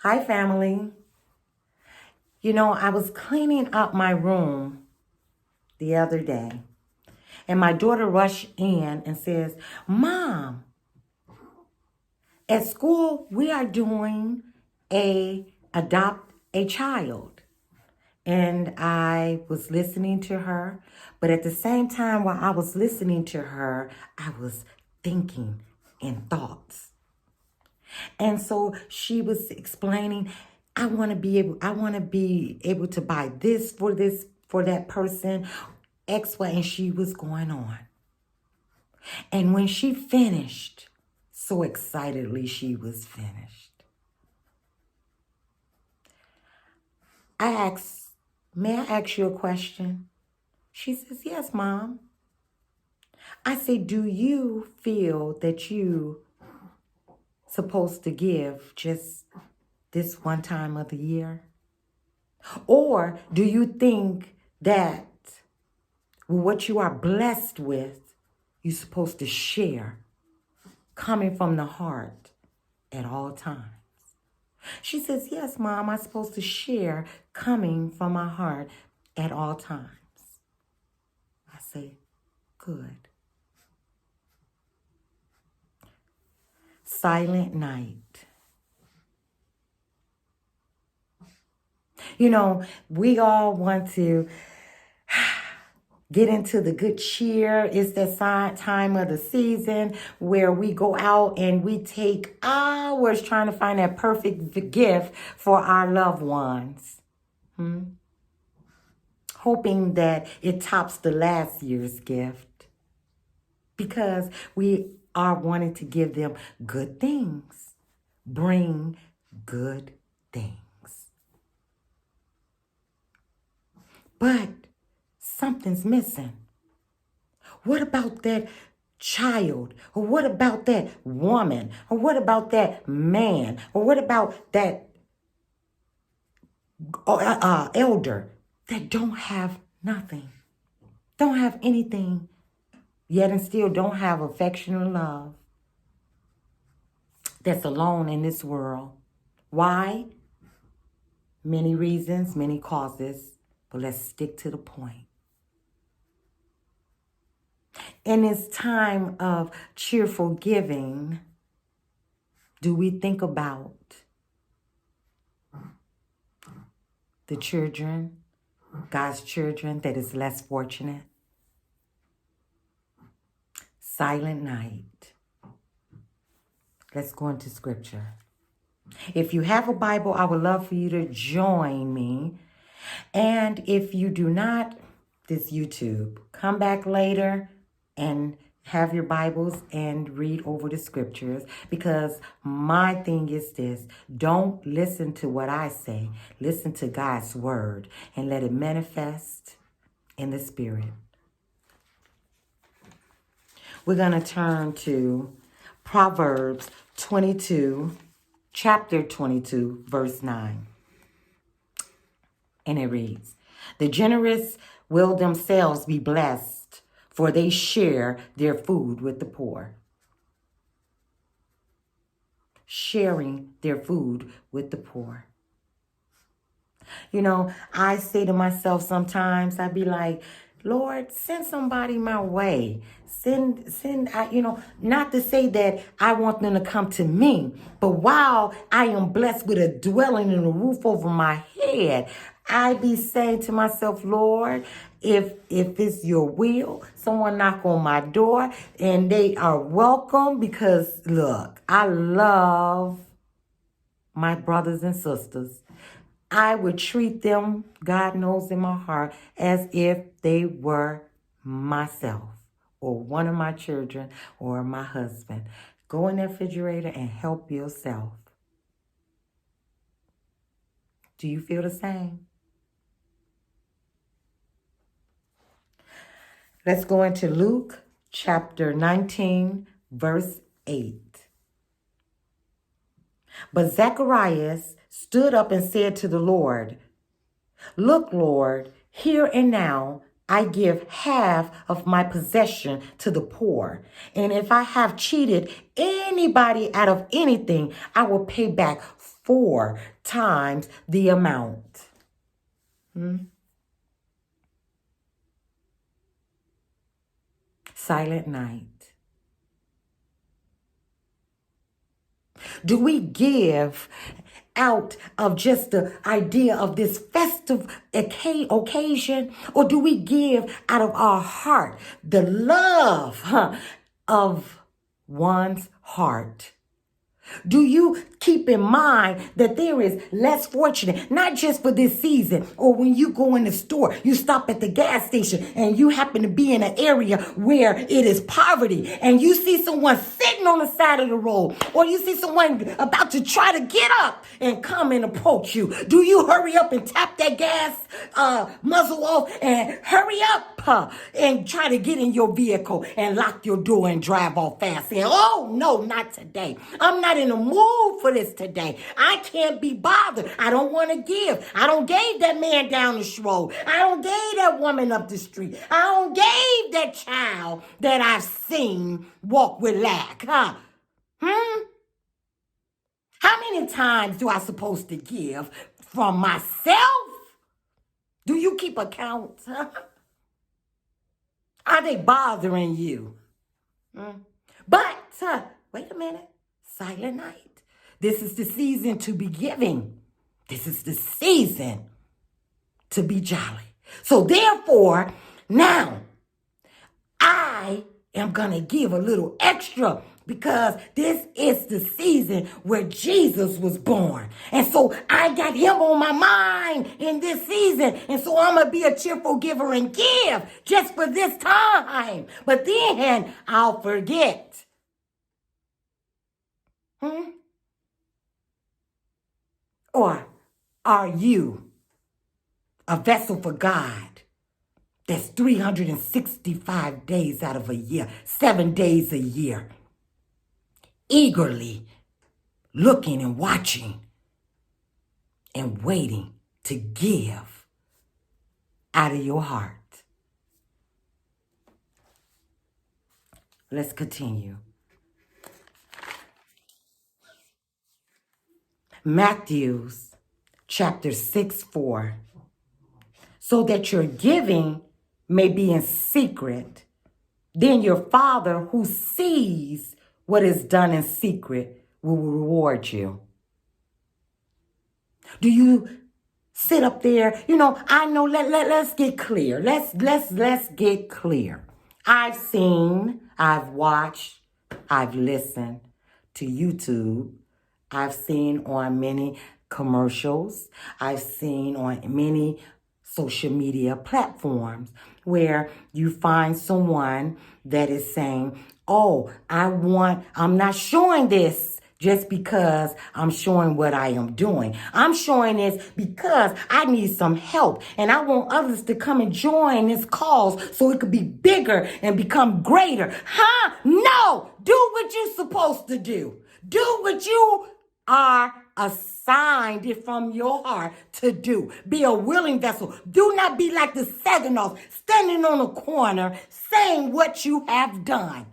Hi, family. I was cleaning up my room the other day, and my daughter rushed in and says, Mom, at school, we are doing a adopt a child. And I was listening to her, but at the same time, while I was listening to her, I was thinking in thoughts. And so she was explaining, I want to be able to buy this for that person, X, Y, and she was going on. And when she finished, so excitedly she was finished, I asked, may I ask you a question? She says, yes, Mom. I say, do you feel that you supposed to give just this one time of the year? Or do you think that what you are blessed with, you're supposed to share coming from the heart at all times? She says, yes, Mom, I'm supposed to share coming from my heart at all times. I say, good. Silent night. We all want to get into the good cheer. It's that time of the season where we go out and we take hours trying to find that perfect gift for our loved ones. Hoping that it tops the last year's gift. Because we are wanting to give them good things. Bring good things. But something's missing. What about that child? Or what about that woman? Or what about that man? Or what about that elder that don't have nothing? Don't have anything, yet and still don't have affection or love. That's alone in this world. Why? Many reasons, many causes, but let's stick to the point. In this time of cheerful giving, do we think about the children, God's children that is less fortunate? Silent night. Let's go into scripture. If you have a Bible, I would love for you to join me. And if you do not, this YouTube, come back later and have your Bibles and read over the scriptures, because my thing is this: don't listen to what I say. Listen to God's word and let it manifest in the spirit. We're going to turn to Proverbs 22, chapter 22, verse 9. And it reads, the generous will themselves be blessed, for they share their food with the poor. Sharing their food with the poor. I say to myself sometimes, I be like, Lord, send somebody my way. Not to say that I want them to come to me, but while I am blessed with a dwelling and a roof over my head, I be saying to myself, Lord, if it's your will, someone knock on my door and they are welcome, because look, I love my brothers and sisters. I would treat them, God knows in my heart, as if they were myself or one of my children or my husband. Go in the refrigerator and help yourself. Do you feel the same? Let's go into Luke chapter 19, verse 8. But Zacharias stood up and said to the Lord, look, Lord, here and now I give half of my possession to the poor. And if I have cheated anybody out of anything, I will pay back 4 times the amount. Silent night. Do we give out of just the idea of this festive occasion, or do we give out of our heart, the love of one's heart? Do you keep in mind that there is less fortunate, not just for this season, or when you go in the store, you stop at the gas station and you happen to be in an area where it is poverty and you see someone sitting on the side of the road, or you see someone about to try to get up and come and approach you? Do you hurry up and tap that gas muzzle off and hurry up and try to get in your vehicle and lock your door and drive off fast saying, oh, no, not today. I'm not in the mood for this today. I can't be bothered. I don't want to give. I don't gave that man down the road. I don't gave that woman up the street. I don't gave that child that I've seen walk with lack. How many times do I supposed to give from myself? Do you keep account? Are they bothering you? But, wait a minute. Silent night. This is the season to be giving. This is the season to be jolly. So therefore, now, I am going to give a little extra because this is the season where Jesus was born. And so I got him on my mind in this season. And so I'm going to be a cheerful giver and give just for this time. But then I'll forget. Or are you a vessel for God that's 365 days out of a year, 7 days a year, eagerly looking and watching and waiting to give out of your heart? Let's continue. Matthew chapter 6:4. So that your giving may be in secret, then your Father who sees what is done in secret will reward you. Do you sit up there? I know, let's get clear. Let's get clear. I've seen, I've watched, I've listened to YouTube. I've seen on many commercials. I've seen on many social media platforms where you find someone that is saying, oh, I'm not showing this just because I'm showing what I am doing. I'm showing this because I need some help and I want others to come and join this cause so it could be bigger and become greater. No, do what you're supposed to do. Do what you are assigned from your heart to do. Be a willing vessel. Do not be like the Saginaws standing on a corner saying what you have done.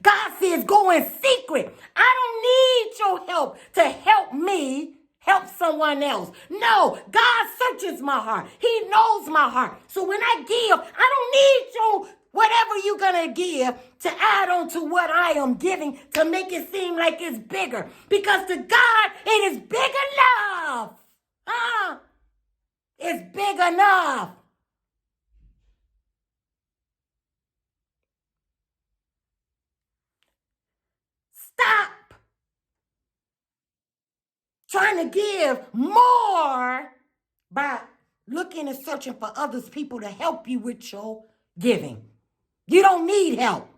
God says go in secret. I don't need your help to help me help someone else. No, God searches my heart. He knows my heart. So when I give, I don't need your whatever you're going to give to add on to what I am giving to make it seem like it's bigger. Because to God, it is big enough. It's big enough. Stop trying to give more by looking and searching for others people to help you with your giving. You don't need help.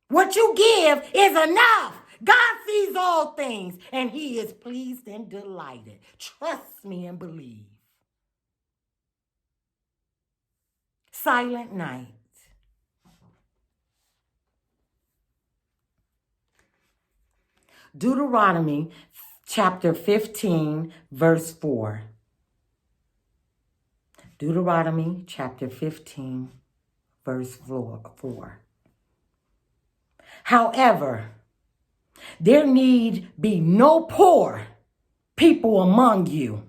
What you give is enough. God sees all things, and he is pleased and delighted. Trust me and believe. Silent night. Deuteronomy chapter 15, verse 4. Deuteronomy chapter 15, verse 4. However, There need be no poor people among you.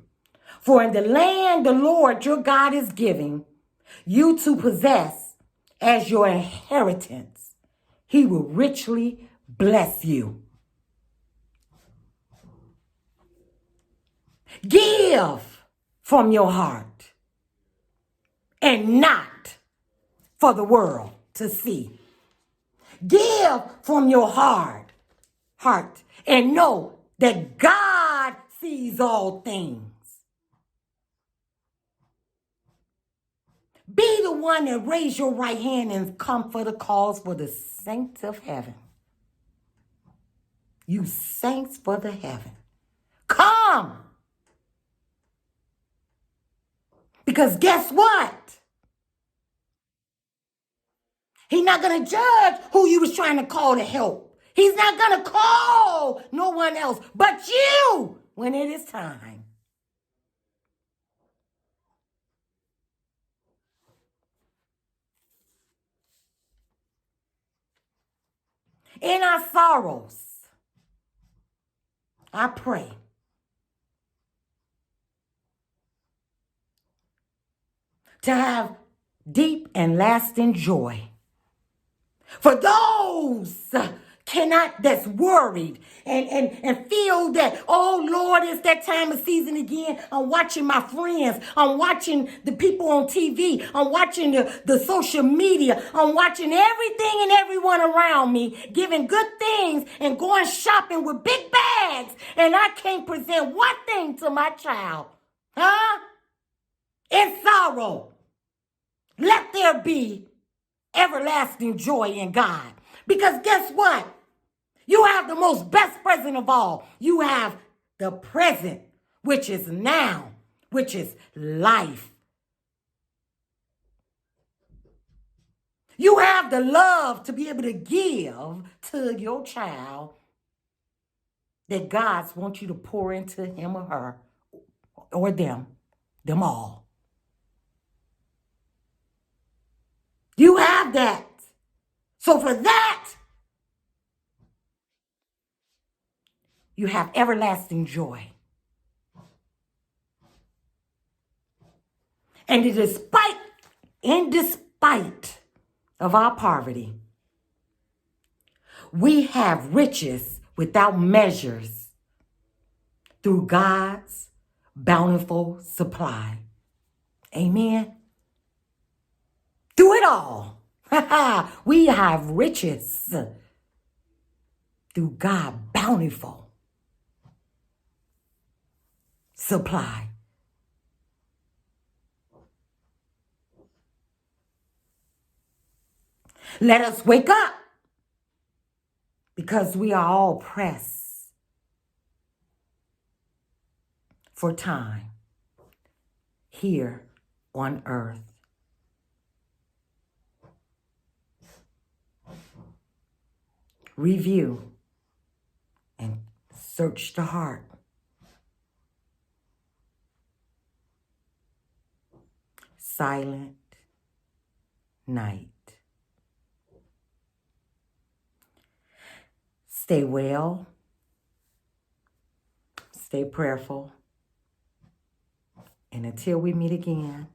For in the land the Lord your God is giving you to possess as your inheritance, he will richly bless you. Give from your heart and not for the world to see. Give from your heart, and know that God sees all things. Be the one that raise your right hand and come for the cause for the saints of heaven. You saints for the heaven. Come. Because guess what? He's not going to judge who you was trying to call to help. He's not going to call no one else but you when it is time. In our sorrows, I pray to have deep and lasting joy. For those that's worried and feel that, oh Lord, it's that time of season again. I'm watching my friends. I'm watching the people on TV. I'm watching the social media. I'm watching everything and everyone around me giving good things and going shopping with big bags. And I can't present one thing to my child. Huh? In sorrow. Let there be everlasting joy in God. Because guess what? You have the most best present of all. You have the present, which is now, which is life. You have the love to be able to give to your child that God wants you to pour into him or her or them all. You have that. So for that, you have everlasting joy. And despite of our poverty, we have riches without measures through God's bountiful supply. Amen. Through it all, we have riches through God's bountiful supply. Let us wake up, because we are all pressed for time here on earth. Review and search the heart. Silent night. Stay well. Stay prayerful. And until we meet again,